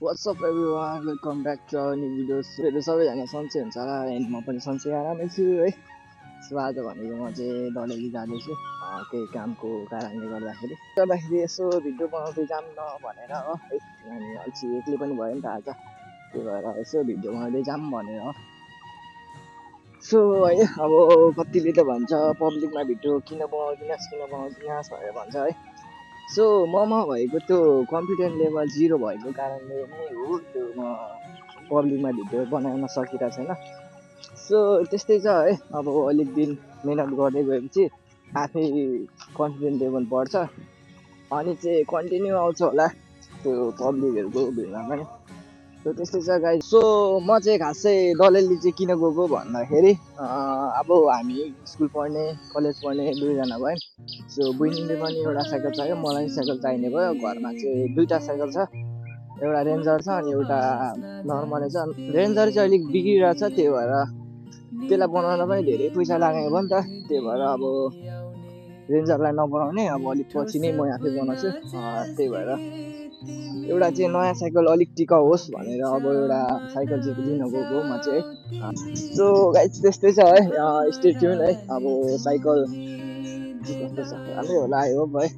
What's up everyone? Welcome back to our new videos. सबैजना सन्चै हुन्छ होला एन्ड म पनि सन्चै आरामै छु है। सो आज भनेको म चाहिँ दलेली जाँदैछु केही कामको कारणले गर्दाखेरि यसो भिडियो बनाउँदै जाऊँ न भनेर हो है। अनि अल्छी एक्लै पनि भयो नि त आज, त्यही भएर यसो भिडियो बनाउँदै जाऊँ भनेर हो। सो है अब कतिले त भन्छ पब्लिकमा भिडियो किन बनाउँदिनस् भनेर भन्छ है। सो ममा भएको त्यो कन्फिडेन्ट लेभल 0 भएको कारणले नै हो त्यो म पब्लिकमा भिडियो बनाउन सकिरहेको छैन। सो त्यस्तै छ है, अब अलिक दिन मिहिनेत गर्दै गएपछि आफै कन्फिडेन्ट लेभल बढ्छ अनि चाहिँ कन्टिन्यू आउँछ होला त्यो पब्लिकहरूको भिडमा पनि। सो त्यस्तै छ गाइस। सो म चाहिँ खासै दलेली चाहिँ किन गएको भन्दाखेरि अब हामी स्कुल पढ्ने कलेज पढ्ने दुईजना भयो। सो बहिनीले पनि एउटा साइकल चाहियो, मलाई पनि साइकल चाहिने भयो। घरमा चाहिँ दुईवटा साइकल छ, एउटा रेन्जर छ अनि एउटा नर्मलै छ। रेन्जर चाहिँ अलिक बिग्रिरहेको छ, त्यही भएर त्यसलाई बनाउन पनि धेरै पैसा लाग्ने भयो नि त। त्यही भएर अब रेन्जरलाई नबनाउने, अब अलिक पछि नै म आफै बनाउँछु। त्यही भएर एउटा चाहिँ नयाँ साइकल अलिक टिकाउ होस् भनेर अब एउटा साइकल चाहिँ लिन गएको म चाहिँ है। सो गाइस त्यस्तै छ है, स्टे ट्युन है। अब साइकल के कस्तो छ राम्रै होला, आई होप है।